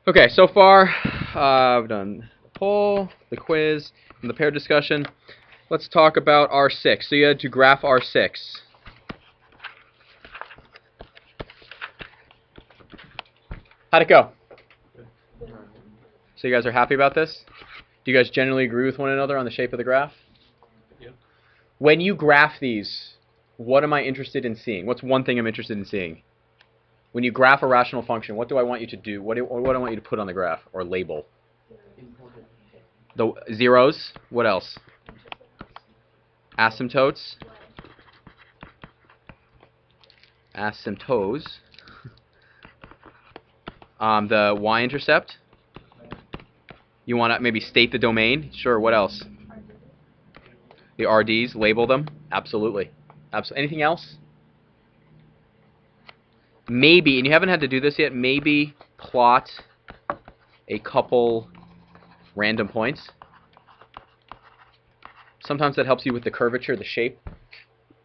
Okay, so far I've done the poll, the quiz, and the paired discussion. Let's talk about R6. So you had to graph R6. How'd it go? So you guys are happy about this? Do you guys generally agree with one another on the shape of the graph? Yep. When you graph these, what am I interested in seeing? What's one thing I'm interested in seeing? When you graph a rational function, what do I want you to do? What do I want you to put on the graph or label? The zeros. What else? Asymptotes. Asymptotes. The y-intercept. You want to maybe state the domain? Sure, what else? The RDs, label them? Absolutely. Anything else? Maybe, and you haven't had to do this yet, maybe plot a couple random points. Sometimes that helps you with the curvature, the shape.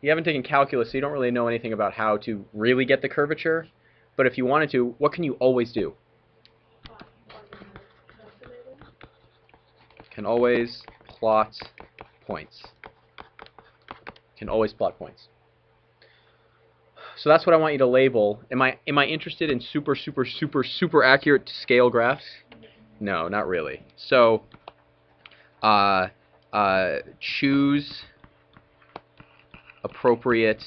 You haven't taken calculus, so you don't really know anything about how to really get the curvature. But if you wanted to, what can you always do? Can always plot points. Can always plot points. So that's what I want you to label. Am I interested in super accurate scale graphs? No, not really. So choose appropriate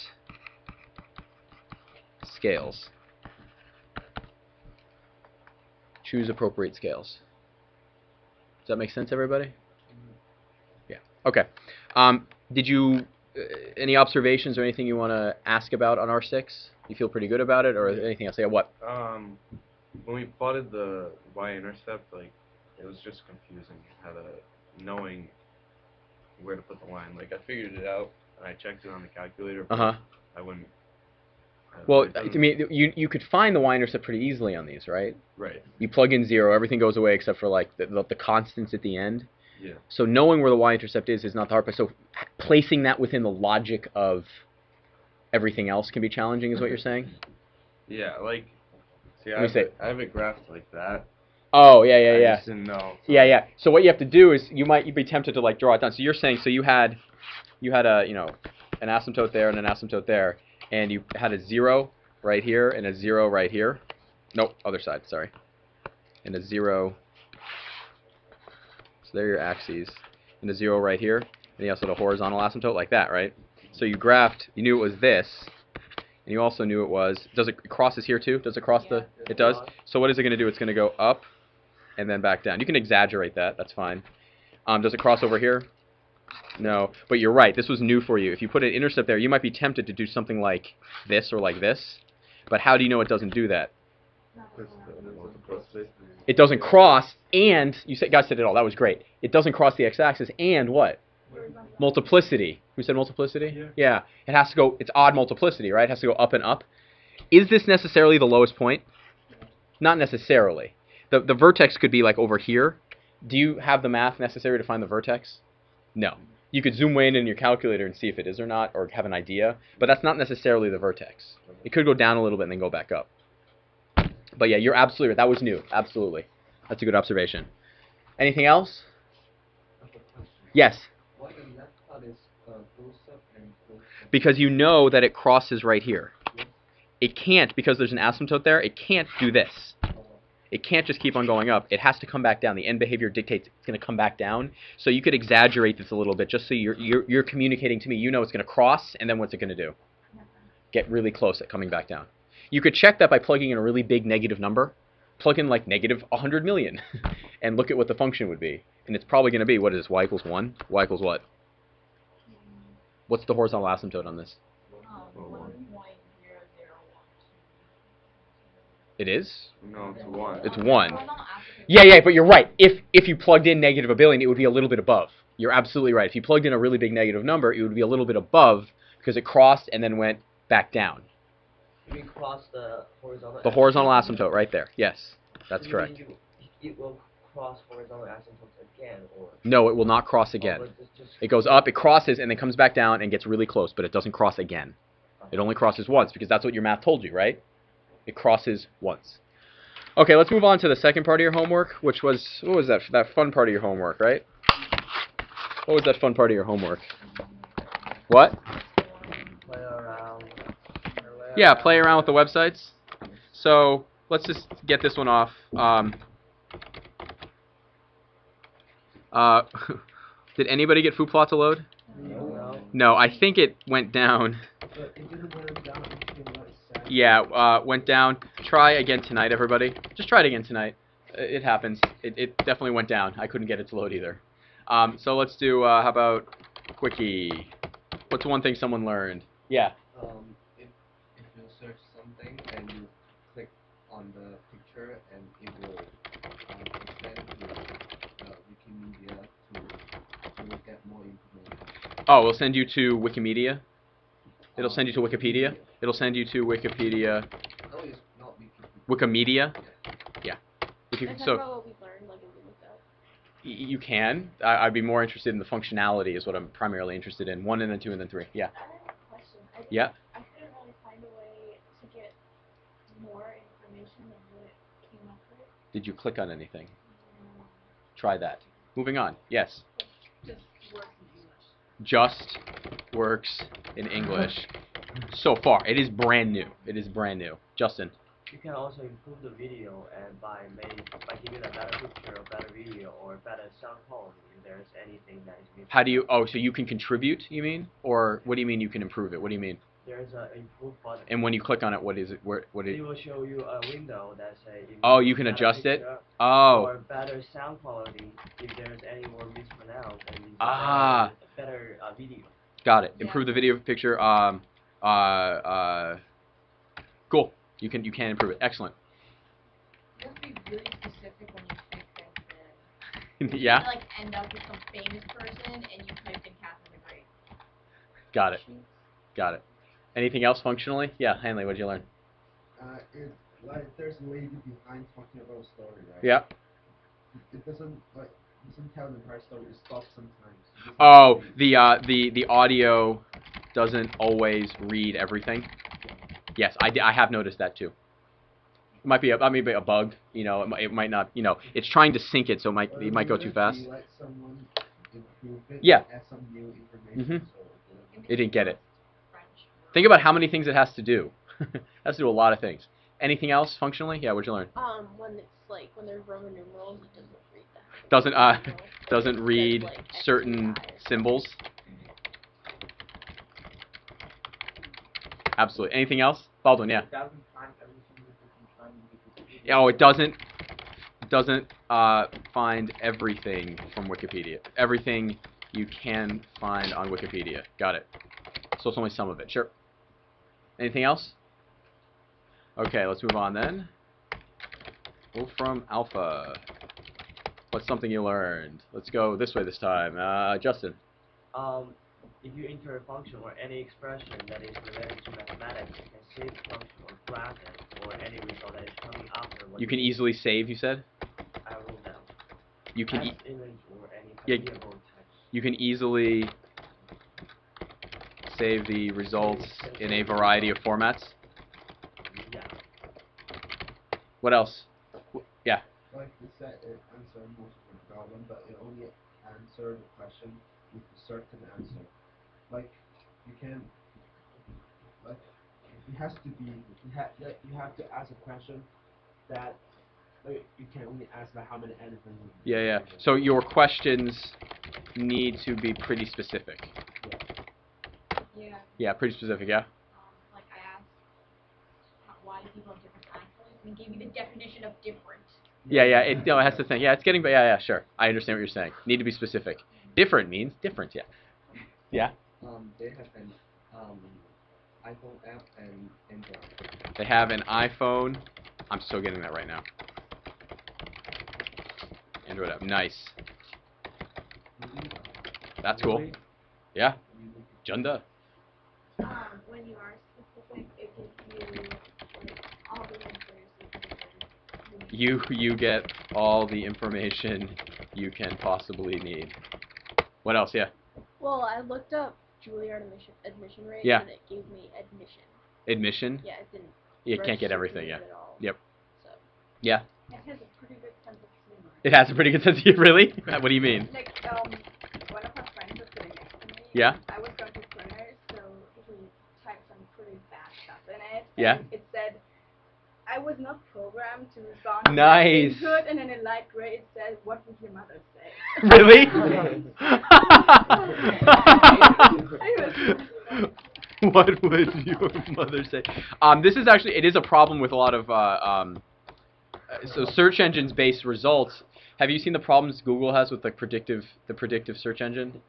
scales. Choose appropriate scales. Does that make sense, everybody? Yeah. Okay. Did you any observations or anything you want to ask about on R6? You feel pretty good about it, or anything else? Yeah. What? When we plotted the y-intercept, like, it was just confusing knowing where to put the line. Like, I figured it out and I checked it on the calculator, but I wouldn't. Well, I mean, you could find the y-intercept pretty easily on these, right? Right. You plug in 0, everything goes away except for like the constants at the end. Yeah. So knowing where the y-intercept is not the hard part. So placing that within the logic of everything else can be challenging, is what you're saying? Yeah, like, see, I have it graphed like that. Oh, yeah. I just didn't know. So. Yeah. So what you have to do is you'd be tempted to like draw it down. So you're saying, so you had a, an asymptote there and an asymptote there, and you had a 0 right here and a 0 right here. Nope, other side, sorry. And a 0. So there are your axes. And a 0 right here. And you also had a horizontal asymptote like that, right? So you graphed, you knew it was this. And you also knew it was, does it crosses here too? Does it cross it does? So what is it going to do? It's going to go up and then back down. You can exaggerate that, that's fine. Does it cross over here? No, but you're right, this was new for you. If you put an intercept there, you might be tempted to do something like this or like this. But how do you know it doesn't do that? It doesn't cross, and guys said it all. That was great. It doesn't cross the x-axis, and what? Multiplicity. Who said multiplicity? Yeah. It has to go. It's odd multiplicity, right? It has to go up and up. Is this necessarily the lowest point? Not necessarily. The vertex could be like over here. Do you have the math necessary to find the vertex? No. You could zoom way in your calculator and see if it is or not, or have an idea. But that's not necessarily the vertex. It could go down a little bit and then go back up. But yeah, you're absolutely right. That was new. Absolutely. That's a good observation. Anything else? Yes? Why the left part is close-up and close-up? Because you know that it crosses right here. It can't, because there's an asymptote there, it can't do this. It can't just keep on going up. It has to come back down. The end behavior dictates it's going to come back down. So you could exaggerate this a little bit just so you're communicating to me. You know it's going to cross, and then what's it going to do? Get really close at coming back down. You could check that by plugging in a really big negative number. Plug in like negative 100 million and look at what the function would be. And it's probably going to be, what is this, y equals 1? Y equals what? What's the horizontal asymptote on this? 1.0012. It is? No, it's 1. It's 1. Yeah, but you're right. If you plugged in negative a billion, it would be a little bit above. You're absolutely right. If you plugged in a really big negative number, it would be a little bit above because it crossed and then went back down. You cross the horizontal. The horizontal asymptote right there. Yes, that's correct. It will cross horizontal asymptotes again, or? No, it will not cross again. It goes up, it crosses, and then comes back down and gets really close, but it doesn't cross again. It only crosses once because that's what your math told you, right? It crosses once. Okay, let's move on to the second part of your homework, which was, what was that? That fun part of your homework, right? What was that fun part of your homework? What? Play around. Yeah, play around with the websites. So let's just get this one off. Did anybody get Fooplot to load? No. No, I think it went down. But it didn't go down until what it said. Yeah, went down. Try again tonight, everybody. Just try it again tonight. It happens. It definitely went down. I couldn't get it to load either. So let's do, how about Quickie? What's one thing someone learned? Yeah. If you search something and you click on the picture and it will extend to Wikimedia to look at more information. Oh, we'll send you to Wikimedia? It'll send you to Wikipedia? It'll send you to Wikipedia. No, it's not Wikipedia. Wikimedia? Yeah. If you, Can I talk so about what we learned, like, if we looked up? you can. I'd be more interested in the functionality is what I'm primarily interested in. 1 and then 2 and then 3. Yeah. I have a question. Yeah. I couldn't really find a way to get more information than what it came up with. Did you click on anything? Try that. Moving on. Yes. Just works in English. Just works in English. So far, it is brand new. It is brand new. Justin. You can also improve the video and by giving a better picture, a better video, or better sound quality if there's anything that is missing. How do you? Oh, so you can contribute? You mean? Or what do you mean you can improve it? What do you mean? There's an improve button. And when you click on it, what is it? What It is? will show you a window that say. Oh, you can adjust it. Oh. Or better sound quality if there's any more mispronounced and Ah. better video. Got it. Yeah. Improve the video picture. Cool. You can improve it. Excellent. You have to be really specific when you type things in. Yeah. You like end up with some famous person and you typed in Catherine the Great. Got it. Got it. Anything else functionally? Yeah, Hanley, what did you learn? There's a lady behind talking about a story, right? Yeah. It doesn't tell the entire story. It stops sometimes. Oh, the audio doesn't always read everything. Yes, I have noticed that too. It might be a bug, you know. It might not, you know. It's trying to sync it, so it might go too fast. Let someone improve it. Yeah. Add some new information. So It didn't get it. French. Think about how many things it has to do. It has to do a lot of things. Anything else functionally? Yeah, what'd you learn? When it's like, when there's Roman numerals, it doesn't read that. Doesn't read like, X, certain Y, or symbols. Absolutely. Anything else? Baldwin, yeah. Oh, it doesn't find everything from Wikipedia. Everything you can find on Wikipedia. Got it. So it's only some of it. Sure. Anything else? Okay, let's move on then. Wolfram Alpha. What's something you learned? Let's go this way this time. Justin. If you enter a function or any expression that is related to mathematics, you can save the function or graph it, or any result that is coming after what You can easily save, you said? I wrote down. You can As image or any Yeah. variable text. you can easily save the results in a variety of formats. Yeah. What else? Yeah. like you said, it answered most of the problem, but it only answered the question with a certain answer. Like you can, like it has to be, you have to ask a question that you can only ask like how many elephants. Yeah, yeah. So your questions need to be pretty specific. Yeah. Yeah, pretty specific, yeah? Like I asked, why do people have different accents? And it gave me the definition of different. Yeah, yeah, it has to think. Yeah, it's getting, yeah, yeah, sure. I understand what you're saying. Need to be specific. Different means different, yeah. Yeah? They have an iPhone app and Android. They have an iPhone. I'm still getting that right now. Android app. Nice. That's cool. Really? Yeah. Junda. When you are specific, it gives you like all the answers. You get all the information you can possibly need. What else? Yeah. Well, I looked up Juilliard admission rate, Yeah. and it gave me admission. Admission. Yeah, it didn't. You can't get register everything. me Yeah. At all. Yep. So. Yeah. It has a pretty good sense of humor. It has a pretty good sense of humor. Really? What do you mean? Like, one of our friends was sitting next to me. Yeah. I was going to printers, so he typed some pretty bad stuff in it. Yeah. And it said, I was not programmed to respond to Nice. input, and in a light gray it said, what would your mother say? Really? What would your mother say? This is actually, it is a problem with a lot of so search engines based results. Have you seen the problems Google has with the predictive search engine?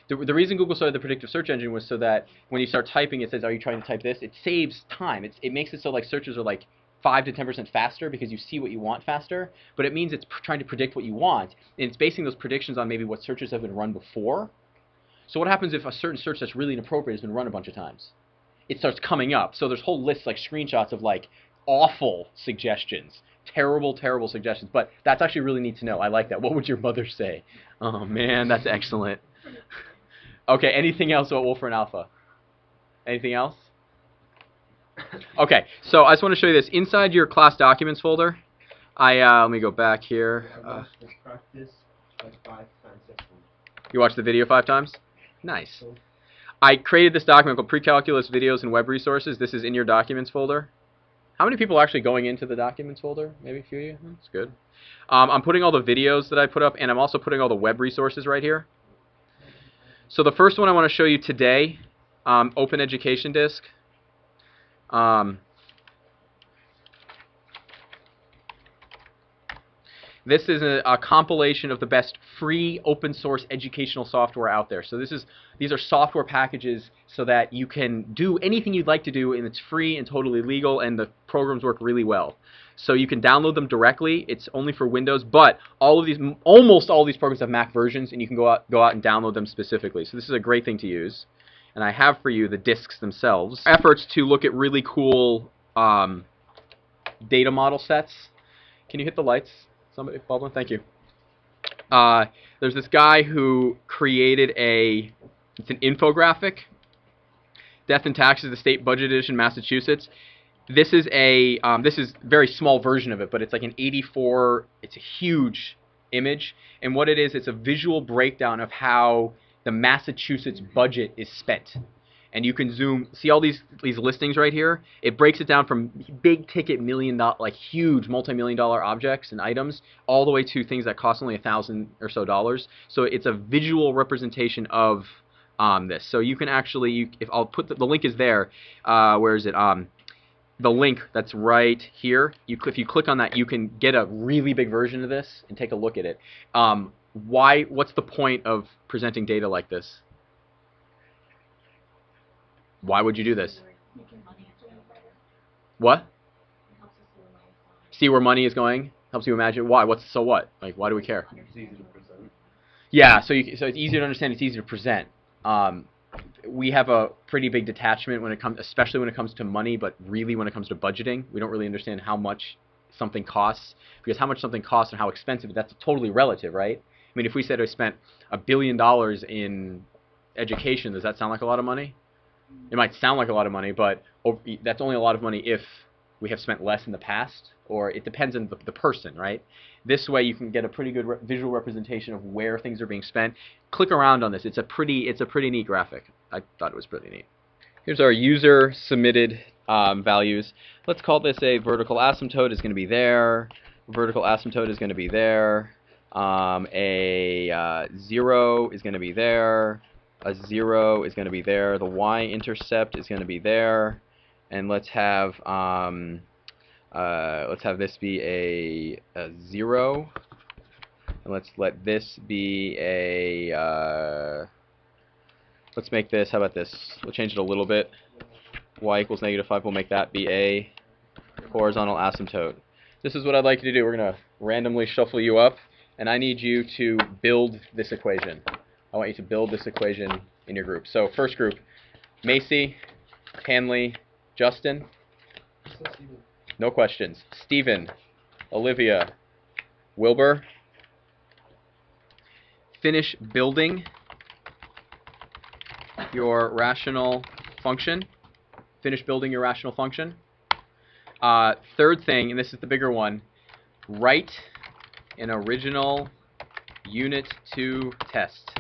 The reason Google started the predictive search engine was so that when you start typing, it says, "Are you trying to type this?" It saves time. It makes it so like searches are like 5 to 10% faster because you see what you want faster. But it means it's trying to predict what you want, and it's basing those predictions on maybe what searches have been run before. So what happens if a certain search that's really inappropriate has been run a bunch of times? It starts coming up. So there's whole lists, like screenshots of like awful suggestions, terrible suggestions. But that's actually really neat to know. I like that. What would your mother say? Oh man, that's excellent. Okay, anything else about Wolfram Alpha? Anything else? Okay, so I just want to show you this. Inside your class documents folder, let me go back here. I watched this practice like 5 times yesterday. You watched the video 5 times? Nice. I created this document called Precalculus Videos and Web Resources. This is in your documents folder. How many people are actually going into the documents folder? Maybe a few of you? That's good. I'm putting all the videos that I put up, and I'm also putting all the web resources right here. So the first one I want to show you today, Open Education Disk. This is a compilation of the best free open source educational software out there. So these are software packages so that you can do anything you'd like to do, and it's free and totally legal, and the programs work really well. So you can download them directly. It's only for Windows, but almost all of these programs have Mac versions, and you can go out and download them specifically. So this is a great thing to use. And I have for you the disks themselves. Efforts to look at really cool data model sets. Can you hit the lights? Somebody, Baldwin, thank you. There's this guy who created it's an infographic. Death and Taxes, the State Budget Edition, Massachusetts. This is a very small version of it, but it's like an 84. It's a huge image, and what it is, it's a visual breakdown of how the Massachusetts budget is spent. And you can see all these listings right here. It breaks it down from big ticket like huge multi-million-dollar objects and items, all the way to things that cost only $1,000 or so. So it's a visual representation of this. So you can actually, if I'll put the link is there. Where is it? The link that's right here. If you click on that, you can get a really big version of this and take a look at it. What's the point of presenting data like this? Why would you do this? What? See where money is going? Helps you imagine why. So what? Like, why do we care? It's easy to present. Yeah, so it's easier to understand. It's easier to present. We have a pretty big detachment especially when it comes to money, but really when it comes to budgeting, we don't really understand how much something costs, because how much something costs and how expensive, that's totally relative, right? I mean, if we said I spent $1 billion in education, does that sound like a lot of money? It might sound like a lot of money, but that's only a lot of money if we have spent less in the past, or it depends on the person, right? This way you can get a pretty good visual representation of where things are being spent. Click around on this. It's a pretty neat graphic. I thought it was pretty neat. Here's our user submitted values. Let's call this a vertical asymptote is going to be there. Vertical asymptote is going to be there. A 0 is going to be there. A 0 is going to be there. The y-intercept is going to be there. And let's have this be a 0. And let's let this be a let's make this, how about this? We'll change it a little bit. Y equals -5, we'll make that be a horizontal asymptote. This is what I'd like you to do. We're going to randomly shuffle you up, and I need you to build this equation. I want you to build this equation in your group. So first group, Macy, Hanley, Justin. No questions. Stephen, Olivia, Wilbur. Finish building your rational function. Finish building your rational function. Third thing, and this is the bigger one, Write an original Unit 2 test.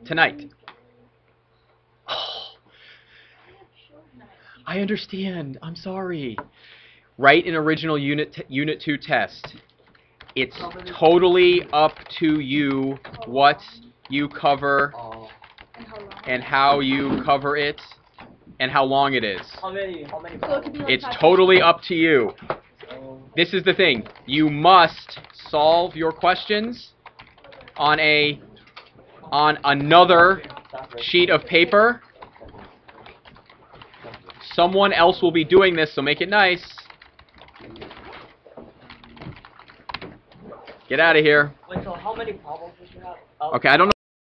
Tonight. I understand. I'm sorry. Write an original Unit 2 test. It's totally up to you what you cover and how you cover it and how long it is. How many So it could be like It's 5 totally up to you. This is the thing. You must solve your questions on another sheet of paper. Someone else will be doing this, so make it nice. Get out of here. Wait, so how many problems did you have? Okay, I don't know.